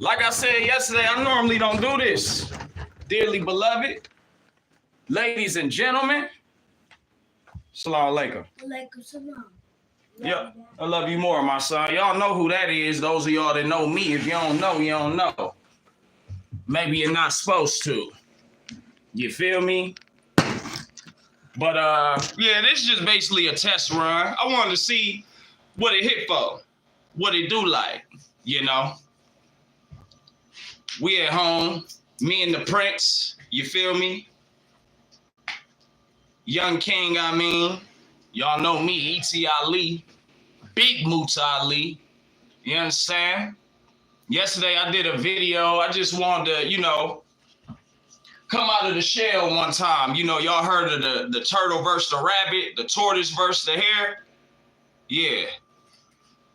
Like I said yesterday, I normally don't do this. Dearly beloved, ladies and gentlemen, Assalamu alaikum. Alaikum salam. Yeah, I love you more, my son. Y'all know who that is. Those of y'all that know me. If you don't know, you don't know. Maybe you're not supposed to. You feel me? But yeah, this is just basically a test run. I wanted to see what it hit for, what it do like, you know. We at home, me and the Prince, you feel me? Young King, I mean. Y'all know me, E.T. Ali, Big Moot Ali, you understand? Yesterday I did a video, I just wanted to, you know, come out of the shell one time. You know, y'all heard of the turtle versus the rabbit, the tortoise versus the hare? Yeah.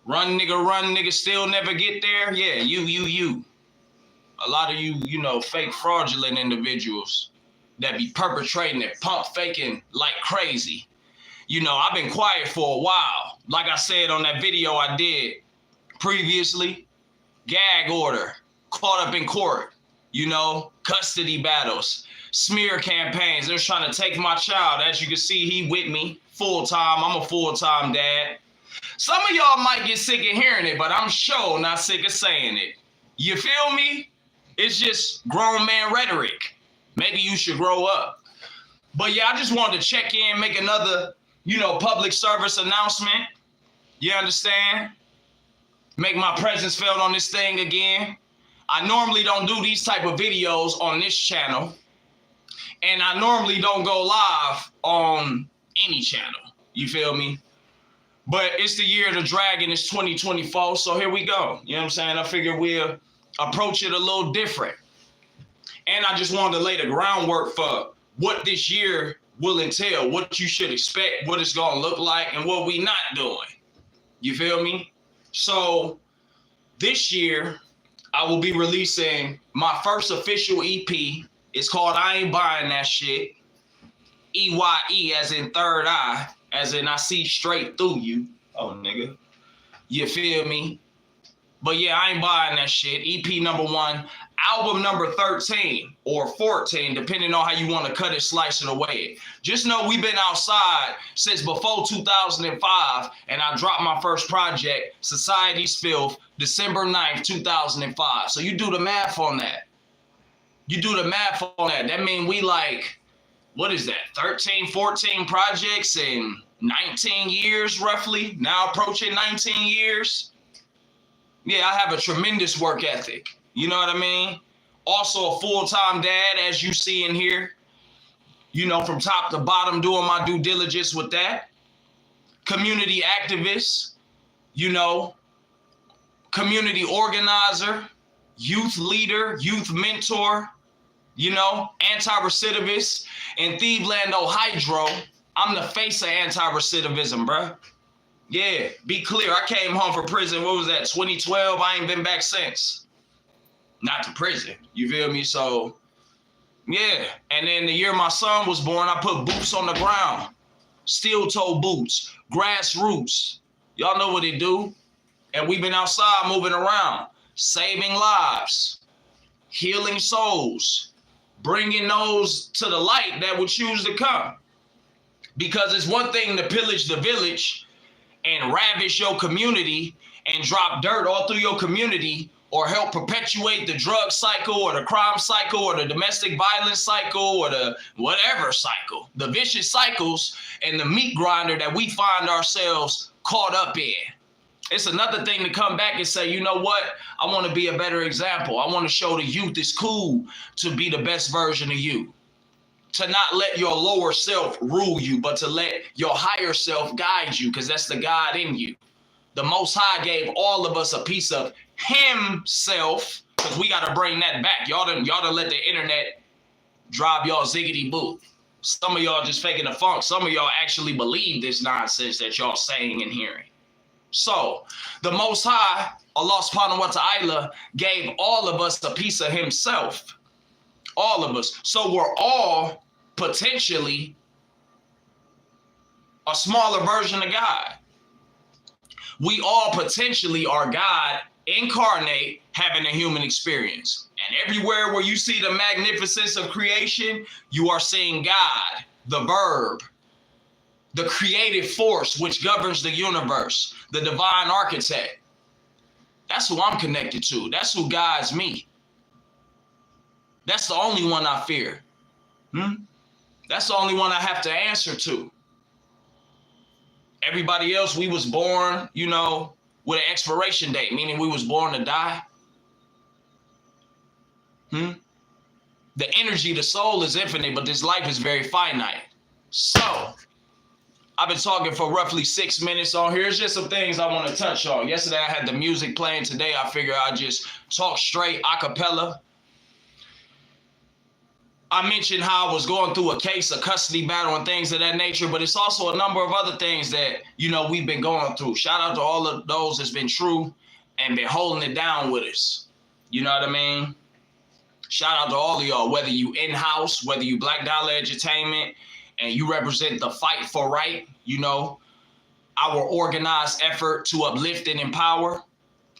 Run, nigga, still never get there? Yeah, you. A lot of you know, fake fraudulent individuals that be perpetrating it, pump faking like crazy. You know, I've been quiet for a while. Like I said on that video I did previously, gag order, caught up in court, you know, custody battles, smear campaigns. They're trying to take my child. As you can see, he with me full-time. I'm a full-time dad. Some of y'all might get sick of hearing it, but I'm sure not sick of saying it. You feel me? It's just grown man rhetoric. Maybe you should grow up. But yeah, I just wanted to check in, make another, you know, public service announcement. You understand? Make my presence felt on this thing again. I normally don't do these type of videos on this channel. And I normally don't go live on any channel. You feel me? But it's the year of the dragon. It's 2024. So here we go. You know what I'm saying? I figured we'll approach it a little different. And I just wanted to lay the groundwork for what this year will entail, what you should expect, what it's going to look like, and what we not doing. You feel me? So this year, I will be releasing my first official EP. It's called I Ain't Buying That Shit. EYE as in third eye, as in I see straight through you. Oh, nigga. You feel me? But yeah, I ain't buying that shit. EP number 1, album number 13 or 14, depending on how you want to cut it, slice it, or weigh it. Just know we've been outside since before 2005, and I dropped my first project, Society's Filth, December 9th, 2005. So you do the math on that. You do the math on that. That means we like, what is that, 13, 14 projects in 19 years roughly? Now approaching 19 years. Yeah, I have a tremendous work ethic. You know what I mean? Also a full-time dad, as you see in here. You know, from top to bottom, doing my due diligence with that. Community activist, you know, community organizer, youth leader, youth mentor, you know, anti-recidivist. In Thievelando Hydro, I'm the face of anti-recidivism, bruh. Yeah, be clear. I came home from prison. What was that? 2012. I ain't been back since. Not to prison. You feel me? So, yeah. And then the year my son was born, I put boots on the ground. Steel-toe boots. Grassroots. Y'all know what it do. And we've been outside moving around. Saving lives. Healing souls. Bringing those to the light that would choose to come. Because it's one thing to pillage the village and ravish your community and drop dirt all through your community, or help perpetuate the drug cycle or the crime cycle or the domestic violence cycle or the whatever cycle, the vicious cycles and the meat grinder that we find ourselves caught up in. It's another thing to come back and say, you know what? I want to be a better example. I want to show the youth it's cool to be the best version of you. To not let your lower self rule you, but to let your higher self guide you, because that's the God in you. The Most High gave all of us a piece of himself, because we got to bring that back. Y'all done let the internet drive y'all ziggity boo. Some of y'all just faking the funk. Some of y'all actually believe this nonsense that y'all saying and hearing. So the Most High, Allah subhanahu wa ta'ala, gave all of us a piece of himself. All of us. So we're all potentially a smaller version of God. We all potentially are God incarnate, having a human experience. And everywhere where you see the magnificence of creation, you are seeing God, the verb, the creative force which governs the universe, the divine architect. That's who I'm connected to. That's who guides me. That's the only one I fear. That's the only one I have to answer to. Everybody else, we was born, you know, with an expiration date, meaning we was born to die. The energy, the soul is infinite, but this life is very finite. So, I've been talking for roughly 6 minutes on here. It's just some things I want to touch on. Yesterday, I had the music playing. Today, I figured I'd just talk straight a cappella. I mentioned how I was going through a case, a custody battle and things of that nature, but it's also a number of other things that, you know, we've been going through. Shout out to all of those that's been true and been holding it down with us. You know what I mean? Shout out to all of y'all, whether you in-house, whether you Black Dollar Edutainment, and you represent the fight for right, you know, our organized effort to uplift and empower,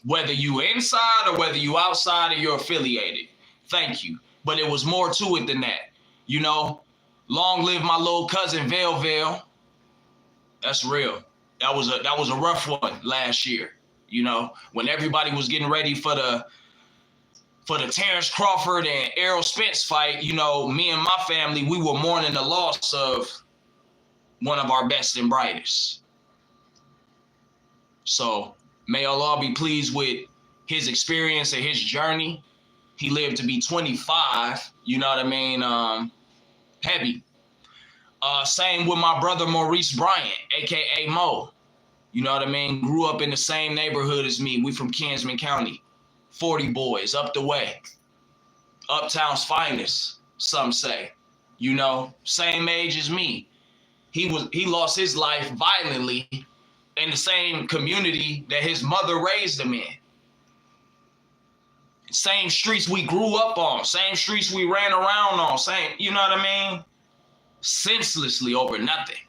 whether you inside or whether you outside or you're affiliated. Thank you. But it was more to it than that. You know, long live my little cousin Vale. That's real. That was a rough one last year. You know, when everybody was getting ready for the Terrence Crawford and Errol Spence fight, you know, me and my family, we were mourning the loss of one of our best and brightest. So may Allah be pleased with his experience and his journey. He lived to be 25, you know what I mean? Heavy. Same with my brother Maurice Bryant, AKA Mo. You know what I mean? Grew up in the same neighborhood as me. We from Kinsman County. 40 boys up the way. Uptown's finest, some say. You know, same age as me. He lost his life violently in the same community that his mother raised him in. Same streets we grew up on, same streets we ran around on, same, you know what I mean? Senselessly over nothing.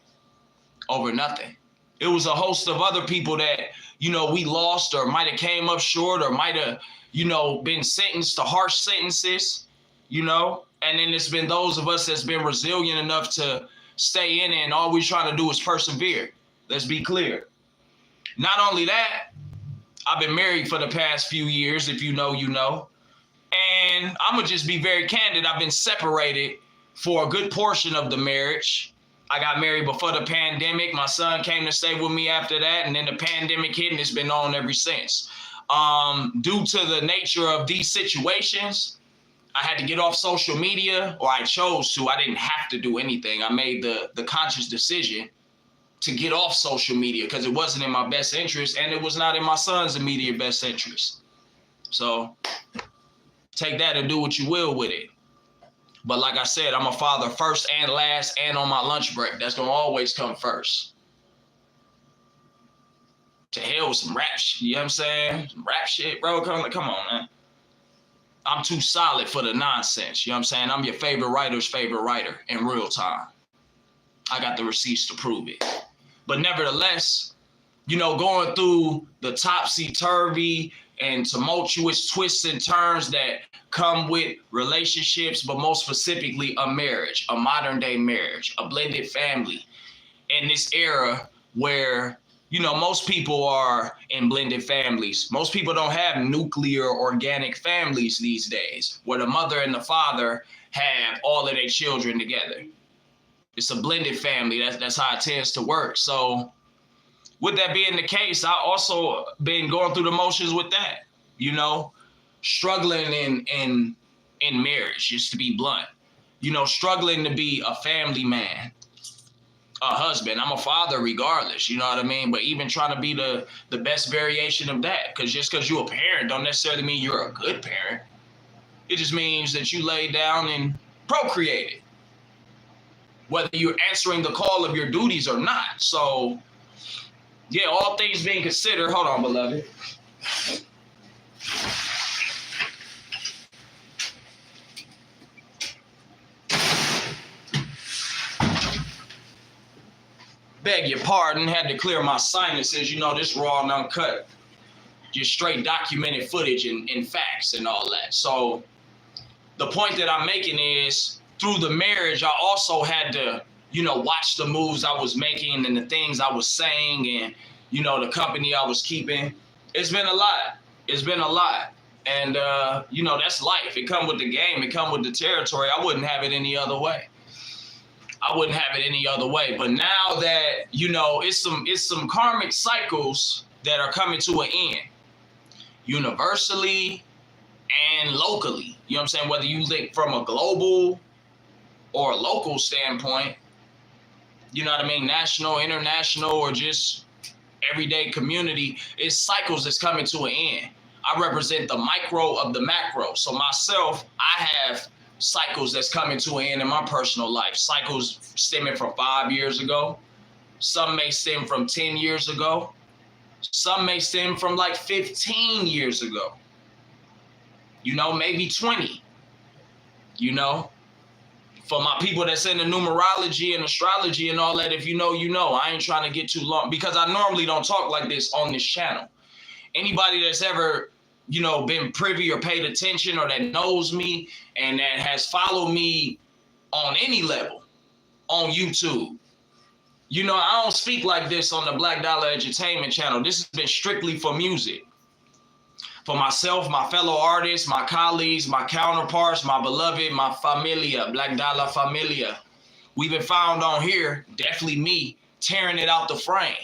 Over nothing. It was a host of other people that, you know, we lost or might have came up short or might have, you know, been sentenced to harsh sentences, you know? And then it's been those of us that's been resilient enough to stay in it, and all we're trying to do is persevere. Let's be clear. Not only that, I've been married for the past few years, if you know, you know. And I'm going to just be very candid. I've been separated for a good portion of the marriage. I got married before the pandemic. My son came to stay with me after that. And then the pandemic hit, and it's been on ever since. Due to the nature of these situations, I had to get off social media, or I chose to. I didn't have to do anything. I made the conscious decision to get off social media because it wasn't in my best interest, and it was not in my son's immediate best interest. So take that and do what you will with it. But like I said, I'm a father first and last and on my lunch break. That's going to always come first. To hell with some rap shit, you know what I'm saying? Some rap shit, bro. Come on, man. I'm too solid for the nonsense, you know what I'm saying? I'm your favorite writer's favorite writer in real time. I got the receipts to prove it. But nevertheless, you know, going through the topsy-turvy and tumultuous twists and turns that come with relationships, but most specifically a marriage, a modern day marriage, a blended family in this era where, you know, most people are in blended families. Most people don't have nuclear organic families these days where the mother and the father have all of their children together. It's a blended family. That's how it tends to work. So with that being the case, I also been going through the motions with that, you know, struggling in marriage, just to be blunt, you know, struggling to be a family man, a husband. I'm a father regardless, you know what I mean? But even trying to be the best variation of that, because just because you're a parent don't necessarily mean you're a good parent. It just means that you laid down and procreated, whether you're answering the call of your duties or not. So, yeah, all things being considered, hold on, beloved. Beg your pardon, had to clear my sinuses. You know, this raw and uncut just straight documented footage and facts and all that. So the point that I'm making is through the marriage, I also had to, watch the moves I was making and the things I was saying and, the company I was keeping. It's been a lot. It's been a lot. And, that's life. It come with the game. It come with the territory. I wouldn't have it any other way. But now that, it's some karmic cycles that are coming to an end, universally and locally. You know what I'm saying? Whether you look from a global or a local standpoint, you know what I mean? National, international, or just everyday community, it's cycles that's coming to an end. I represent the micro of the macro. So myself, I have cycles that's coming to an end in my personal life. Cycles stemming from 5 years ago. Some may stem from 10 years ago. Some may stem from like 15 years ago. Maybe 20. For my people that's in the numerology and astrology and all that, if you know, I ain't trying to get too long because I normally don't talk like this on this channel. Anybody that's ever, been privy or paid attention or that knows me and that has followed me on any level on YouTube, I don't speak like this on the $DOLLAAR Edutainment channel. This has been strictly for music. For myself, my fellow artists, my colleagues, my counterparts, my beloved, my familia, $DOLLAAR familia. We've been found on here, definitely me, tearing it out the frame.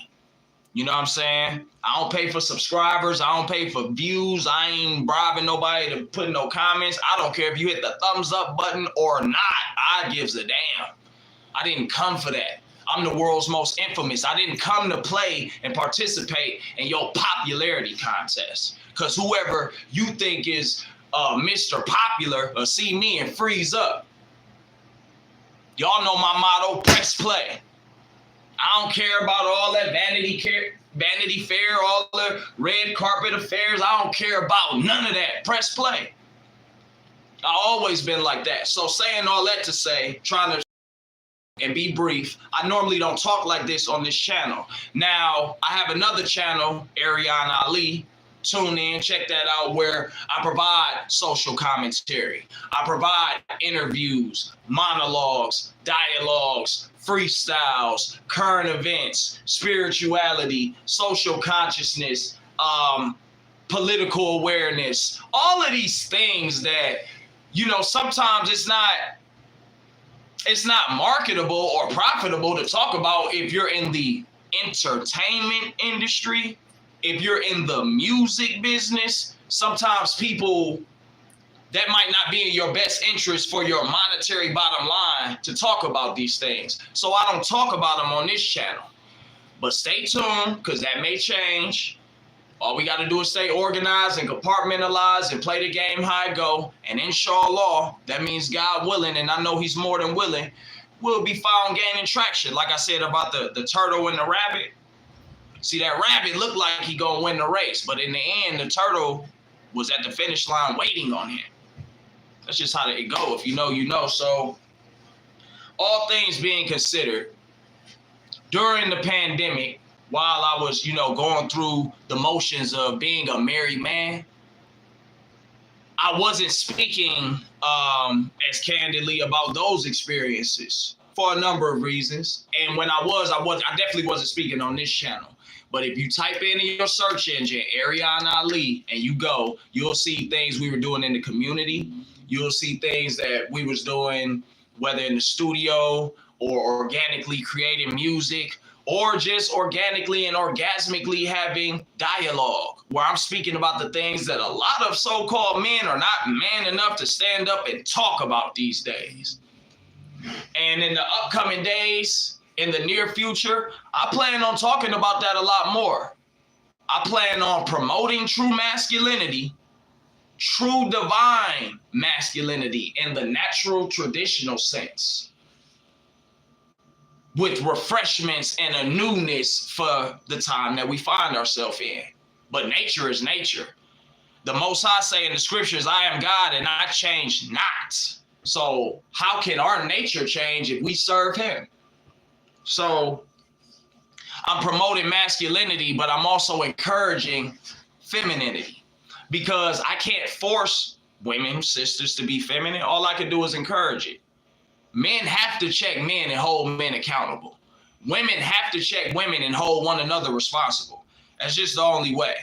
You know what I'm saying? I don't pay for subscribers. I don't pay for views. I ain't bribing nobody to put no comments. I don't care if you hit the thumbs up button or not. I gives a damn. I didn't come for that. I'm the world's most infamous. I didn't come to play and participate in your popularity contest. Because whoever you think is Mr. Popular will see me and freeze up. Y'all know my motto, press play. I don't care about all that Vanity Fair, all the red carpet affairs. I don't care about none of that. Press play. I've always been like that. So saying all that to say, trying to and be brief, I normally don't talk like this on this channel. Now, I have another channel, Ariana Ali. Tune in, check that out, where I provide social commentary. I provide interviews, monologues, dialogues, freestyles, current events, spirituality, social consciousness, political awareness, all of these things that, sometimes it's not marketable or profitable to talk about if you're in the entertainment industry. If you're in the music business, sometimes people, that might not be in your best interest for your monetary bottom line to talk about these things. So I don't talk about them on this channel. But stay tuned, because that may change. All we got to do is stay organized and compartmentalized and play the game how it go. And inshallah, that means God willing, and I know he's more than willing, we'll be found gaining traction. Like I said about the turtle and the rabbit. See, that rabbit looked like he gonna win the race, but in the end, the turtle was at the finish line waiting on him. That's just how it go. If you know, you know. So all things being considered, during the pandemic, while I was, going through the motions of being a married man, I wasn't speaking as candidly about those experiences for a number of reasons. And when I definitely wasn't speaking on this channel. But if you type in your search engine, Ariana Ali, and you'll see things we were doing in the community. You'll see things that we was doing, whether in the studio or organically creating music, or just organically and orgasmically having dialogue, where I'm speaking about the things that a lot of so-called men are not man enough to stand up and talk about these days. And in the upcoming days, in the near future, I plan on talking about that a lot more. I plan on promoting true masculinity, true divine masculinity in the natural traditional sense, with refreshments and a newness for the time that we find ourselves in. But nature is nature. The Most High say in the scriptures, I am God and I change not. So how can our nature change if we serve him? So I'm promoting masculinity, but I'm also encouraging femininity, because I can't force women, sisters, to be feminine. All I can do is encourage it. Men have to check men and hold men accountable. Women have to check women and hold one another responsible. That's just the only way.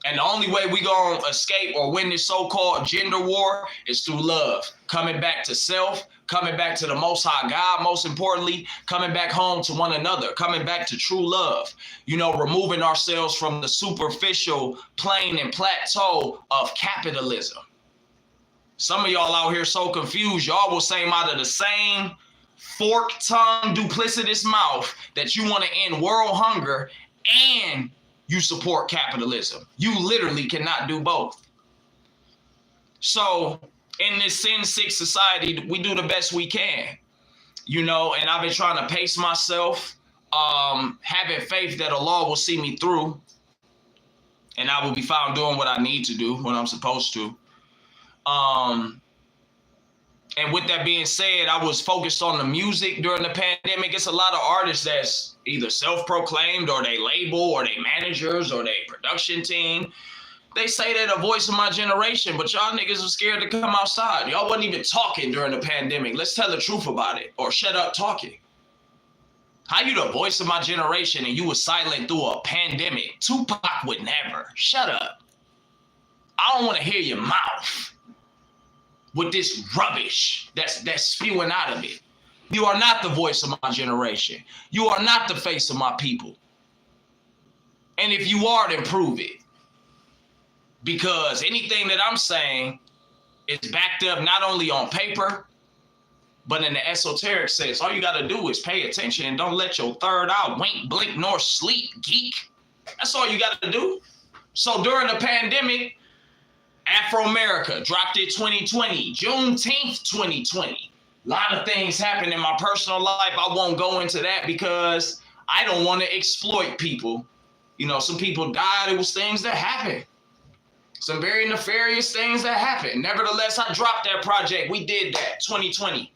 And the only way we gonna escape or win this so-called gender war is through love. Coming back to self, coming back to the Most High God, most importantly, coming back home to one another, coming back to true love. You know, removing ourselves from the superficial plane and plateau of capitalism. Some of y'all out here so confused. Y'all will say out of the same forked tongue, duplicitous mouth that you want to end world hunger and you support capitalism. You literally cannot do both. So in this sin-sick society, we do the best we can, you know, and I've been trying to pace myself, having faith that Allah will see me through and I will be found doing what I need to do, what I'm supposed to. And with that being said, I was focused on the music during the pandemic. It's a lot of artists that's either self-proclaimed or they label or they managers or they production team. They say they're the voice of my generation, but y'all niggas are scared to come outside. Y'all wasn't even talking during the pandemic. Let's tell the truth about it, or shut up talking. How you the voice of my generation and you was silent through a pandemic? Tupac would never. Shut up. I don't want to hear your mouth with this rubbish that's spewing out of it. You are not the voice of my generation. You are not the face of my people. And if you are, then prove it. Because anything that I'm saying is backed up not only on paper, but in the esoteric sense. All you got to do is pay attention and don't let your third eye wink, blink, nor sleep, geek. That's all you got to do. So during the pandemic, Afro-America dropped it 2020, Juneteenth 2020. A lot of things happened in my personal life. I won't go into that because I don't want to exploit people. You know, some people died. It was things that happened. Some very nefarious things that happened. Nevertheless, I dropped that project. We did that 2020.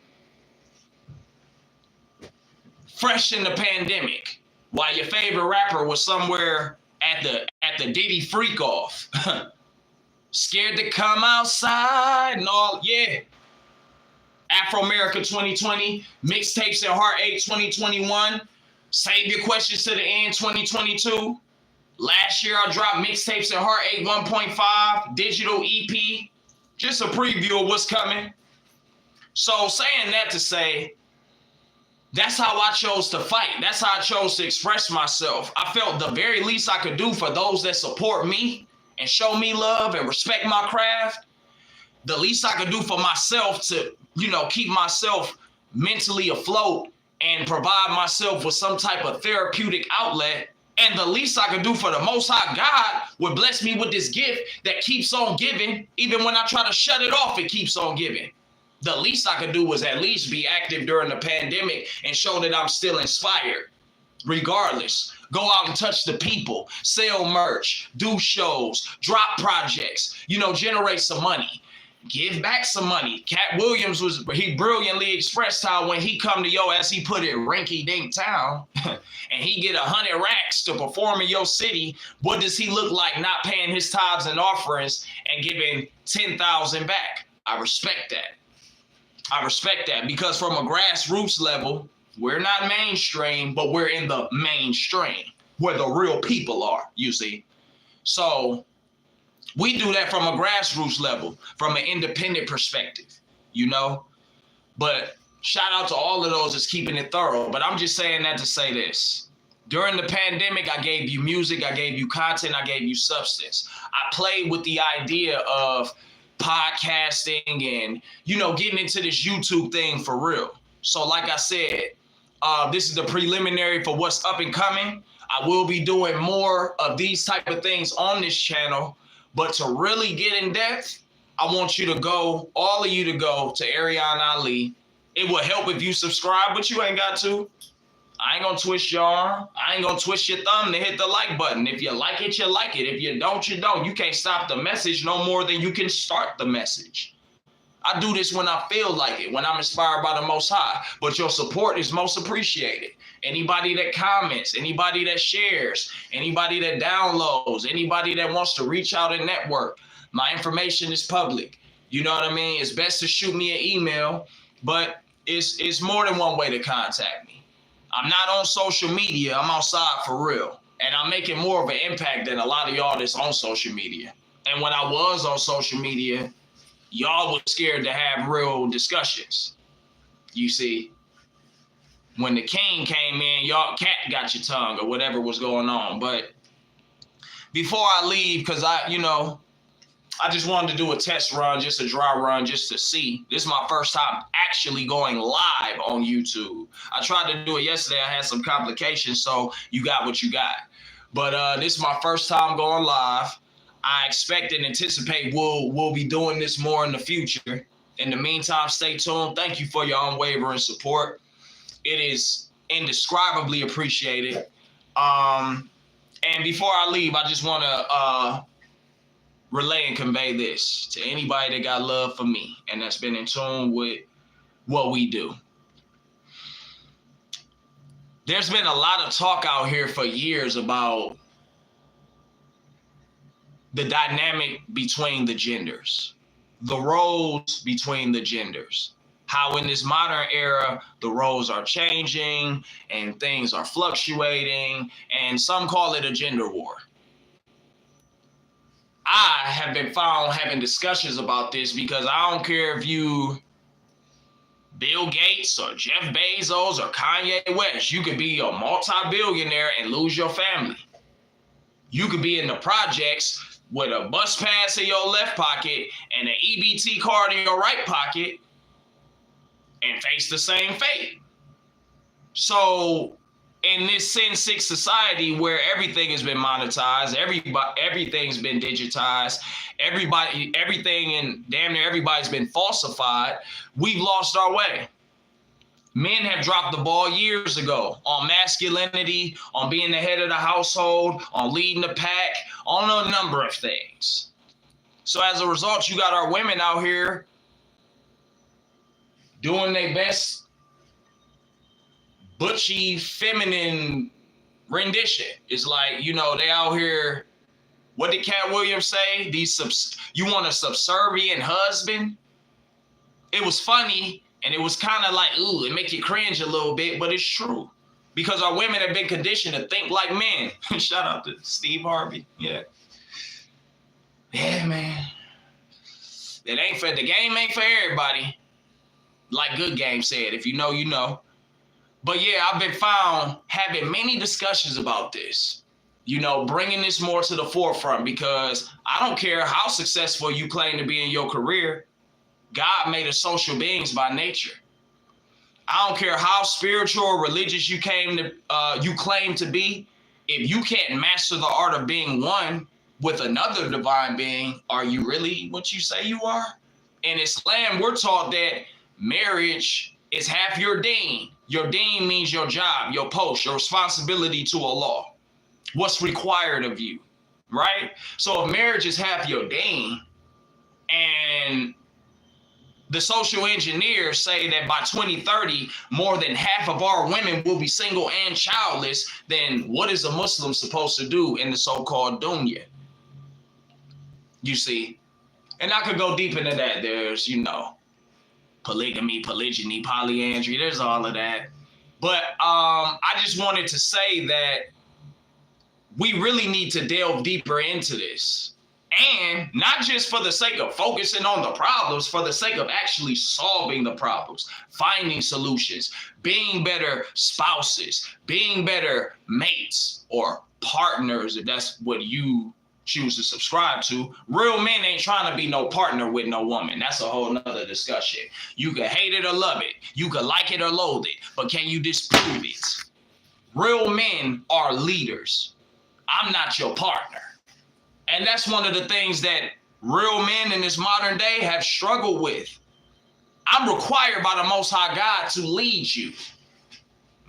Fresh in the pandemic, while your favorite rapper was somewhere at the Diddy freak off. Scared to come outside and all, yeah. Afro-America 2020, Mixtapes and Heartache 2021, Save Your Questions to the End 2022. Last year I dropped Mixtapes and Heartache 1.5, digital EP, just a preview of what's coming. So saying that to say, that's how I chose to fight. That's how I chose to express myself. I felt the very least I could do for those that support me and show me love and respect my craft, the least I could do for myself to, you know, keep myself mentally afloat and provide myself with some type of therapeutic outlet. And the least I could do for the Most High God would bless me with this gift that keeps on giving. Even when I try to shut it off, it keeps on giving. The least I could do was at least be active during the pandemic and show that I'm still inspired. Regardless, go out and touch the people, sell merch, do shows, drop projects, you know, generate some money, give back some money. Cat Williams he brilliantly expressed how when he come to your, as he put it, rinky-dink town, and he get 100 racks to perform in your city, what does he look like not paying his tithes and offerings and giving 10,000 back? I respect that. I respect that because from a grassroots level, we're not mainstream, but we're in the mainstream where the real people are, you see. So we do that from a grassroots level, from an independent perspective, you know. But shout out to all of those that's keeping it thorough. But I'm just saying that to say this. During the pandemic, I gave you music, I gave you content, I gave you substance. I played with the idea of podcasting and, you know, getting into this YouTube thing for real. So like I said, this is the preliminary for what's up and coming. I will be doing more of these type of things on this channel, but to really get in depth, I want you to go, all of you to go to Ariana Ali. It will help if you subscribe, but you ain't got to. I ain't gonna twist your arm. I ain't gonna twist your thumb to hit the like button. If you like it, you like it. If you don't, you don't. You can't stop the message no more than you can start the message. I do this when I feel like it, when I'm inspired by the Most High. But your support is most appreciated. Anybody that comments, anybody that shares, anybody that downloads, anybody that wants to reach out and network, my information is public. You know what I mean? It's best to shoot me an email, but it's more than one way to contact me. I'm not on social media. I'm outside for real. And I'm making more of an impact than a lot of y'all that's on social media. And when I was on social media, y'all was scared to have real discussions. You see, when the king came in, y'all cat got your tongue or whatever was going on. But before I leave, because I just wanted to do a test run, just a dry run, just to see. This is my first time actually going live on YouTube. I tried to do it yesterday. I had some complications, so you got what you got. But this is my first time going live. I expect and anticipate we'll be doing this more in the future. In the meantime, stay tuned. Thank you for your unwavering support. It is indescribably appreciated. And before I leave, I just want to relay and convey this to anybody that got love for me and that's been in tune with what we do. There's been a lot of talk out here for years about the dynamic between the genders, the roles between the genders, how in this modern era, the roles are changing and things are fluctuating, and some call it a gender war. I have been found having discussions about this because I don't care if you Bill Gates or Jeff Bezos or Kanye West, you could be a multi-billionaire and lose your family. You could be in the projects with a bus pass in your left pocket and an EBT card in your right pocket and face the same fate. So in this sin-sick society where everything has been monetized, everything's been digitized, everything and damn near everybody's been falsified, we've lost our way. Men have dropped the ball years ago on masculinity, on being the head of the household, on leading the pack, on a number of things. So as a result, you got our women out here doing their best butchy, feminine rendition. It's like, they out here, what did Cat Williams say? You want a subservient husband? It was funny, and it was kind of like, ooh, it make you cringe a little bit, but it's true. Because our women have been conditioned to think like men. Shout out to Steve Harvey. Yeah. Yeah, man. The game ain't for everybody. Like Good Game said, if you know, you know. But yeah, I've been found having many discussions about this, bringing this more to the forefront, because I don't care how successful you claim to be in your career. God made us social beings by nature. I don't care how spiritual or religious you claim to be. If you can't master the art of being one with another divine being, are you really what you say you are? In Islam, we're taught that marriage is half your deen. Your deen means your job, your post, your responsibility to Allah. What's required of you, right? So if marriage is half your deen, and the social engineers say that by 2030, more than half of our women will be single and childless, then what is a Muslim supposed to do in the so-called dunya? You see? And I could go deep into that. There's, polygamy, polygyny, polyandry, there's all of that. But I just wanted to say that we really need to delve deeper into this. And not just for the sake of focusing on the problems, for the sake of actually solving the problems, finding solutions, being better spouses, being better mates or partners, if that's what you choose to subscribe to. Real men ain't trying to be no partner with no woman. That's a whole nother discussion. You can hate it or love it. You can like it or loathe it. But can you disprove it? Real men are leaders. I'm not your partner. And that's one of the things that real men in this modern day have struggled with. I'm required by the Most High God to lead you,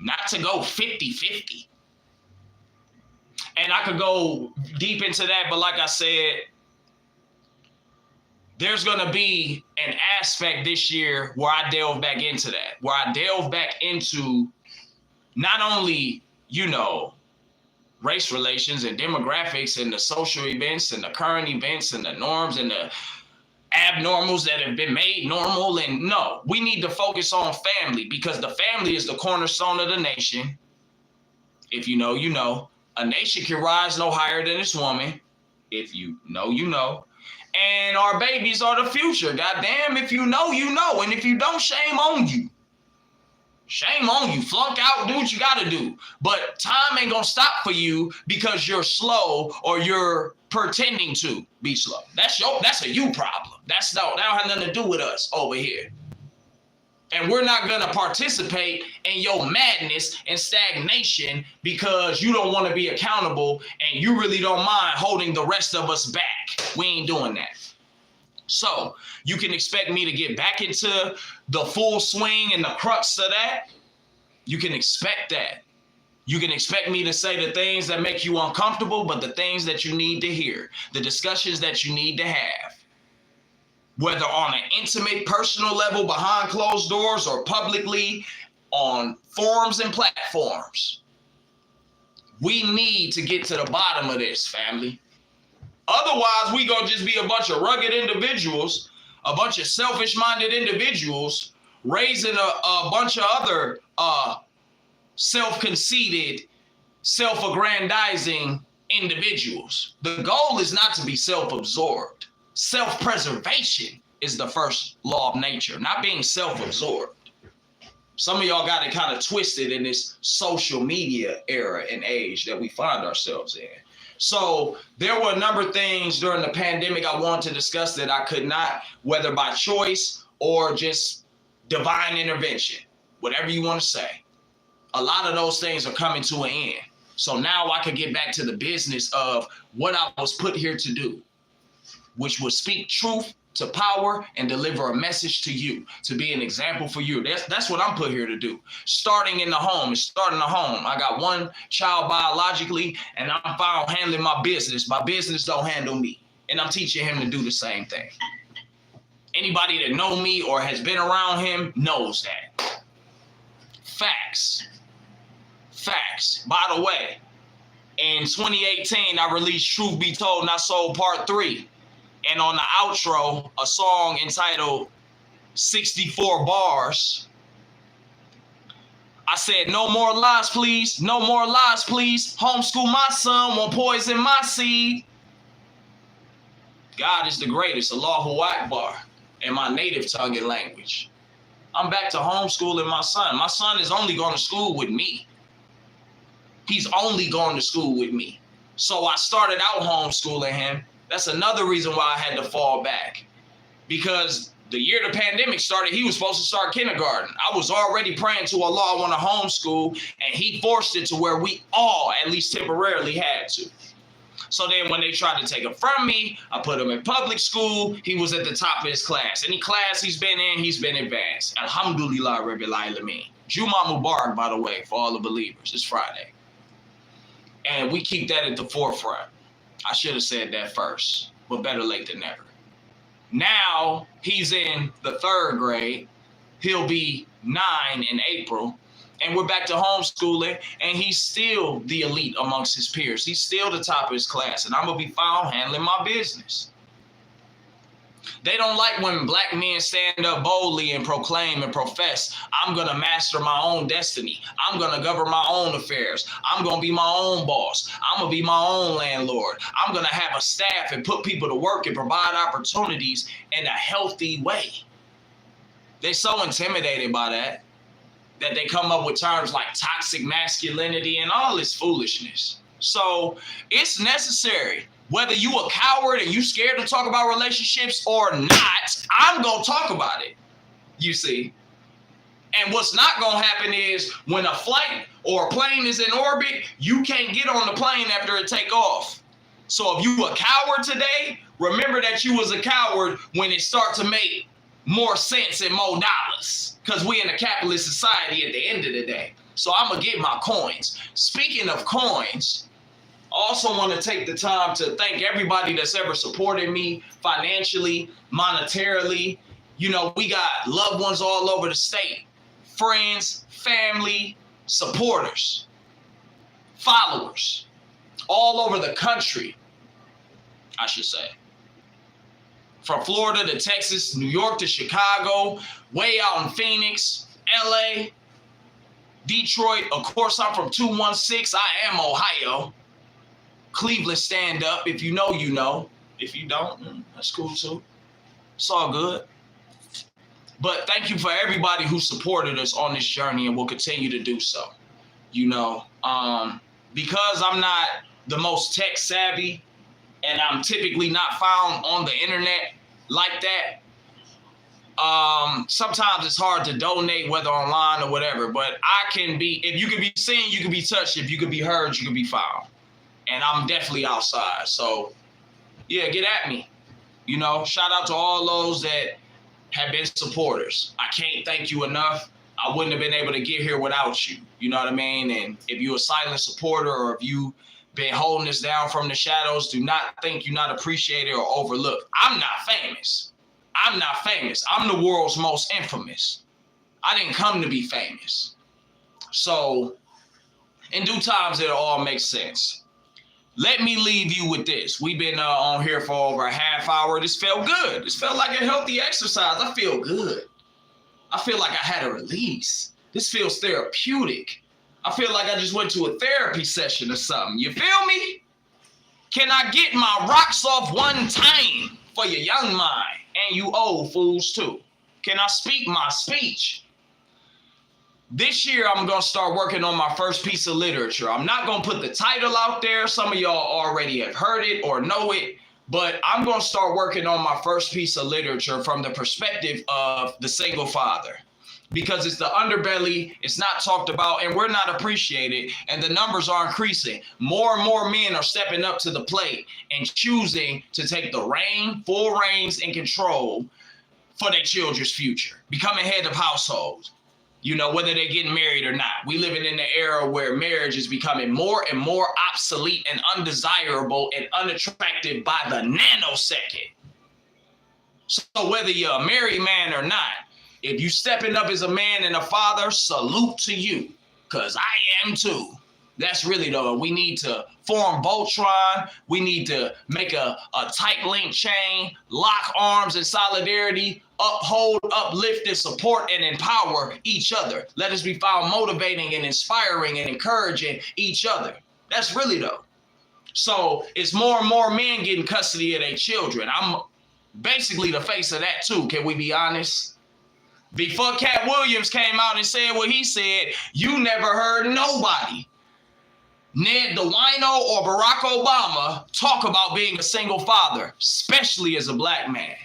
not to go 50-50. And I could go deep into that, but like I said, there's going to be an aspect this year where I delve back into that, where I delve back into not only, race relations and demographics and the social events and the current events and the norms and the abnormals that have been made normal. And no, we need to focus on family, because the family is the cornerstone of the nation. If you know, you know. A nation can rise no higher than its woman. If you know, you know. And our babies are the future. Goddamn, if you know, you know. And if you don't, shame on you. Shame on you. Flunk out, do what you gotta do. But time ain't gonna stop for you because you're slow or you're pretending to be slow. That's a you problem. That don't have nothing to do with us over here. And we're not gonna participate in your madness and stagnation because you don't want to be accountable and you really don't mind holding the rest of us back. We ain't doing that. So you can expect me to get back into the full swing and the crux of that. You can expect that. You can expect me to say the things that make you uncomfortable, but the things that you need to hear, the discussions that you need to have, whether on an intimate, personal level behind closed doors or publicly on forums and platforms. We need to get to the bottom of this, family. Otherwise, we gonna just be a bunch of rugged individuals, a bunch of selfish-minded individuals, raising a bunch of other self-conceited, self-aggrandizing individuals. The goal is not to be self-absorbed. Self-preservation is the first law of nature, not being self-absorbed. Some of y'all got it kind of twisted in this social media era and age that we find ourselves in. So there were a number of things during the pandemic I wanted to discuss that I could not, whether by choice or just divine intervention, whatever you want to say. A lot of those things are coming to an end. So now I could get back to the business of what I was put here to do, which was speak truth to power and deliver a message to you, to be an example for you. That's what I'm put here to do. Starting in the home, it's starting the home. I got one child biologically, and I'm fine handling my business. My business don't handle me, and I'm teaching him to do the same thing. Anybody that know me or has been around him knows that. Facts. Facts. By the way, in 2018, I released Truth Be Told Not Sold Part 3. And on the outro, a song entitled 64 Bars. I said, no more lies, please. No more lies, please. Homeschool my son, won't poison my seed. God is the greatest, Allahu Akbar, in my native tongue and language. I'm back to homeschooling my son. My son is only going to school with me. He's only going to school with me. So I started out homeschooling him. That's another reason why I had to fall back, because the year the pandemic started, he was supposed to start kindergarten. I was already praying to Allah, I want to homeschool, and he forced it to where we all, at least temporarily, had to. So then when they tried to take him from me, I put him in public school. He was at the top of his class. Any class he's been in, he's been advanced. Alhamdulillah Rabbil Alameen. Juma Mubarak, by the way, for all the believers. It's Friday. And we keep that at the forefront. I should have said that first, but better late than never. Now he's in the 3rd grade. He'll be 9 in April. And we're back to homeschooling, and he's still the elite amongst his peers. He's still the top of his class, and I'm going to be found handling my business. They don't like when black men stand up boldly and proclaim and profess, I'm going to master my own destiny. I'm going to govern my own affairs. I'm going to be my own boss. I'm going to be my own landlord. I'm going to have a staff and put people to work and provide opportunities in a healthy way. They're so intimidated by that they come up with terms like toxic masculinity and all this foolishness. So it's necessary. Whether you a coward and you scared to talk about relationships or not, I'm going to talk about it, you see. And what's not going to happen is when a flight or a plane is in orbit, you can't get on the plane after it take off. So if you a coward today, remember that you was a coward when it start to make more sense and more dollars, because we in a capitalist society at the end of the day. So I'm going to get my coins. Speaking of coins, also want to take the time to thank everybody that's ever supported me financially, monetarily. You know, we got loved ones all over the state, friends, family, supporters, followers, all over the country, I should say. From Florida to Texas, New York to Chicago, way out in Phoenix, LA, Detroit. Of course, I'm from 216. I am Ohio. Cleveland, stand up. If you know, you know. If you don't, that's cool too. It's all good. But thank you for everybody who supported us on this journey and will continue to do so. You know, because I'm not the most tech savvy and I'm typically not found on the internet like that. Sometimes it's hard to donate, whether online or whatever, but I can be, if you can be seen, you can be touched. If you can be heard, you can be found. And I'm definitely outside. So yeah, get at me. You know, shout out to all those that have been supporters. I can't thank you enough. I wouldn't have been able to get here without you. You know what I mean? And if you're a silent supporter or if you been holding us down from the shadows, do not think you're not appreciated or overlooked. I'm not famous. I'm not famous. I'm the world's most infamous. I didn't come to be famous. So in due times, it'll all make sense. Let me leave you with this. We've been on here for over a half hour. This felt good. This felt like a healthy exercise. I feel good. I feel like I had a release. This feels therapeutic. I feel like I just went to a therapy session or something. You feel me? Can I get my rocks off one time for your young mind and you old fools too? Can I speak my speech? This year, I'm going to start working on my first piece of literature. I'm not going to put the title out there. Some of y'all already have heard it or know it, but I'm going to start working on my first piece of literature from the perspective of the single father. Because it's the underbelly, it's not talked about, and we're not appreciated, and the numbers are increasing. More and more men are stepping up to the plate and choosing to take the full reins and control for their children's future, becoming head of households, you know, whether they're getting married or not. We living in the era where marriage is becoming more and more obsolete and undesirable and unattractive by the nanosecond. So whether you're a married man or not, if you stepping up as a man and a father, salute to you, because I am too. That's really though, we need to form Voltron. We need to make a tight link chain, lock arms in solidarity, uphold, uplift, and support and empower each other. Let us be found motivating and inspiring and encouraging each other. That's really though. So it's more and more men getting custody of their children. I'm basically the face of that too. Can we be honest? Before Cat Williams came out and said what he said, you never heard nobody, Ned the Wino or Barack Obama, talk about being a single father, especially as a black man.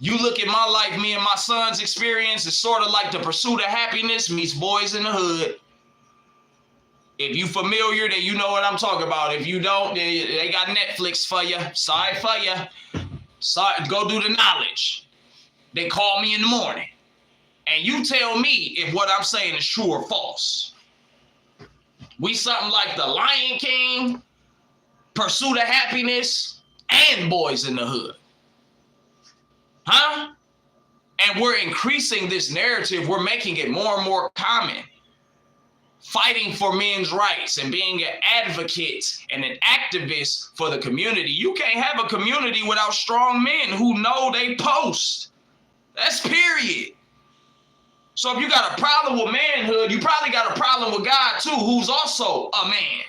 You look at my life, me and my son's experience, it's sort of like The Pursuit of Happiness meets Boys in the Hood. If you familiar, then you know what I'm talking about. If you don't, they got Netflix for you. Sorry for you. Sorry, go do the knowledge. They call me in the morning. And you tell me if what I'm saying is true or false. We something like The Lion King, Pursuit of Happiness, and Boys in the Hood. Huh? And we're increasing this narrative. We're making it more and more common. Fighting for men's rights and being an advocate and an activist for the community. You can't have a community without strong men who know they post. That's period. So if you got a problem with manhood, you probably got a problem with God too, who's also a man.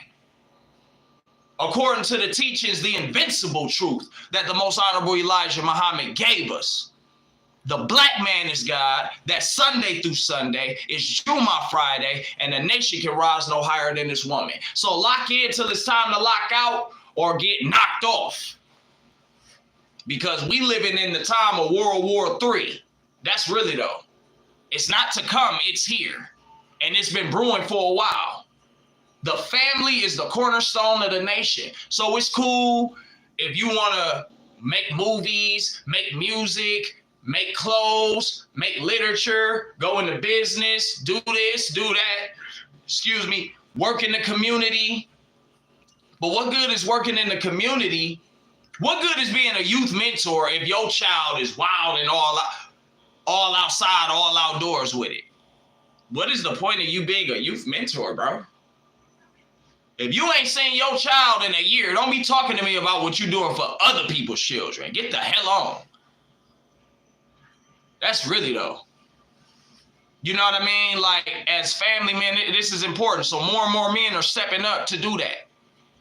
According to the teachings, the invincible truth that the most honorable Elijah Muhammad gave us. The black man is God, that Sunday through Sunday is Juma Friday, and the nation can rise no higher than this woman. So lock in till it's time to lock out or get knocked off. Because we living in the time of World War III. That's really though. It's not to come, it's here. And it's been brewing for a while. The family is the cornerstone of the nation. So it's cool if you want to make movies, make music, make clothes, make literature, go into business, do this, do that. Excuse me. work in the community. But what good is working in the community? What good is being a youth mentor if your child is wild and all outside, all outdoors with it? What is the point of you being a youth mentor, bro? If you ain't seen your child in a year, don't be talking to me about what you're doing for other people's children. Get the hell on. That's really though. You know what I mean? Like, as family men, this is important. So more and more men are stepping up to do that,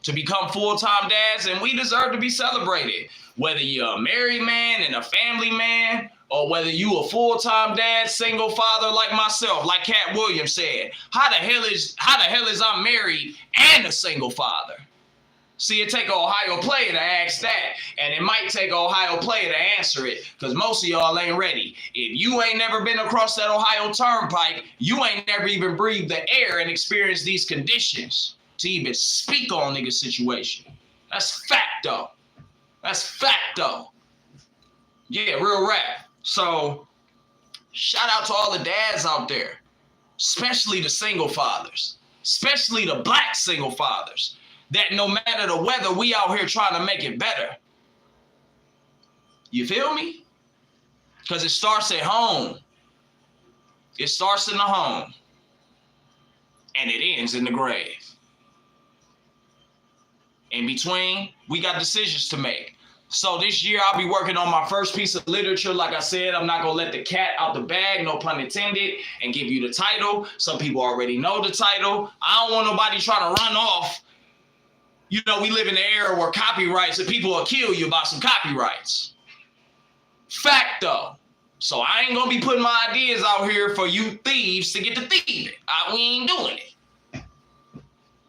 to become full-time dads, and we deserve to be celebrated. Whether you're a married man and a family man, or whether you a full-time dad, single father like myself, like Cat Williams said, how the hell is I'm married and a single father? See, it take an Ohio player to ask that, and it might take an Ohio player to answer it, because most of y'all ain't ready. If you ain't never been across that Ohio turnpike, you ain't never even breathed the air and experienced these conditions to even speak on nigga situation. That's fact though. That's fact though. Yeah, real rap. So shout out to all the dads out there, especially the single fathers, especially the black single fathers, that no matter the weather, we out here trying to make it better. You feel me? Because it starts at home. It starts in the home and it ends in the grave. In between, we got decisions to make. So this year, I'll be working on my first piece of literature. Like I said, I'm not going to let the cat out the bag, no pun intended, and give you the title. Some people already know the title. I don't want nobody trying to run off. You know, we live in an era where copyrights, and people will kill you about some copyrights. Fact, though. So I ain't going to be putting my ideas out here for you thieves to get to thieving. We ain't doing it.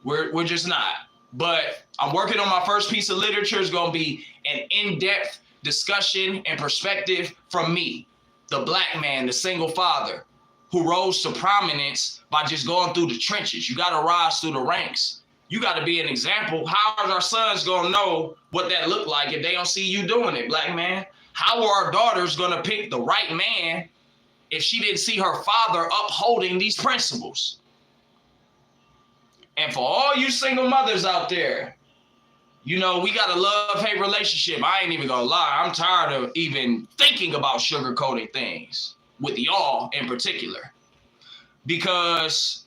We're just not. But I'm working on my first piece of literature. It's going to be an in-depth discussion and perspective from me, the black man, the single father, who rose to prominence by just going through the trenches. You got to rise through the ranks. You got to be an example. How are our sons going to know what that looked like if they don't see you doing it, black man? How are our daughters going to pick the right man if she didn't see her father upholding these principles? And for all you single mothers out there, you know, we got a love-hate relationship. I ain't even gonna lie. I'm tired of even thinking about sugarcoating things with y'all in particular. Because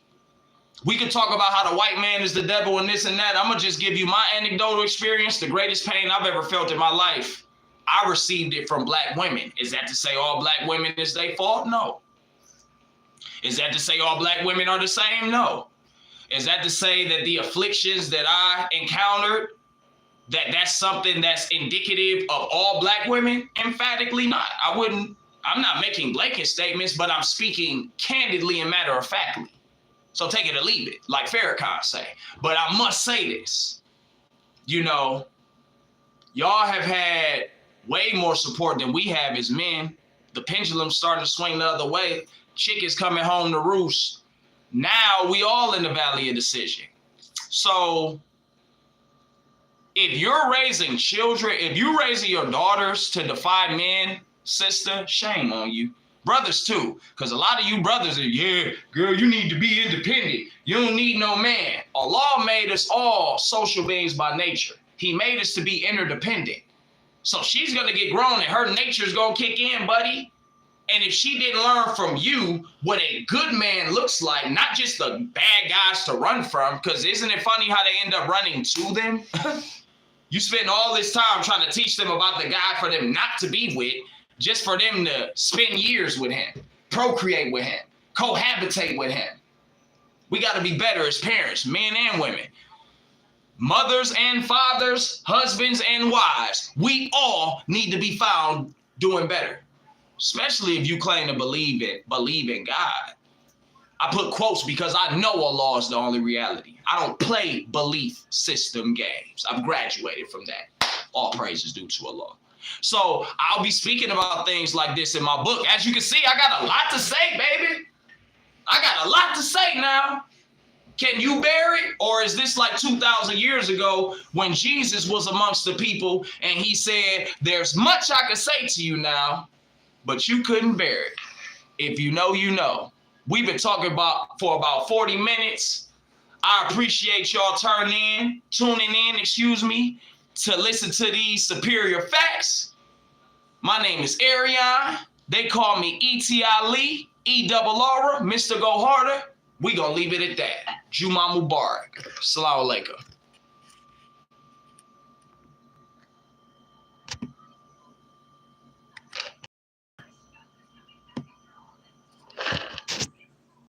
we could talk about how the white man is the devil and this and that. I'm gonna just give you my anecdotal experience. The greatest pain I've ever felt in my life, I received it from black women. Is that to say all black women is their fault? No. Is that to say all black women are the same? No. Is that to say that the afflictions that I encountered, that's something that's indicative of all black women? Emphatically not. I'm not making blanket statements, but I'm speaking candidly and matter-of-factly. So take it or leave it, like Farrakhan say. But I must say this, you know, y'all have had way more support than we have as men. The pendulum's starting to swing the other way. Chick is coming home to roost. Now we all in the valley of decision. So if you're raising children, if you're raising your daughters to defy men, sister, shame on you. Brothers too, because a lot of you brothers are, yeah, girl, you need to be independent. You don't need no man. Allah made us all social beings by nature. He made us to be interdependent. So she's going to get grown and her nature's going to kick in, buddy. And if she didn't learn from you what a good man looks like, not just the bad guys to run from, because isn't it funny how they end up running to them? You spend all this time trying to teach them about the guy for them not to be with, just for them to spend years with him, procreate with him, cohabitate with him. We got to be better as parents, men and women. Mothers and fathers, husbands and wives, we all need to be found doing better. Especially if you claim to believe in God. I put quotes because I know Allah is the only reality. I don't play belief system games. I've graduated from that. All praises due to Allah. So I'll be speaking about things like this in my book. As you can see, I got a lot to say, baby. I got a lot to say now. Can you bear it? Or is this like 2,000 years ago when Jesus was amongst the people and he said, there's much I can say to you now, but you couldn't bear it. If you know, you know. We've been talking for about 40 minutes. I appreciate y'all tuning in, excuse me, to listen to these superior facts. My name is Arion. They call me E.T. Ali, E-double-R, Mr. Go Harder. We gonna leave it at that. Juma Mubarak. Assalamu alaikum.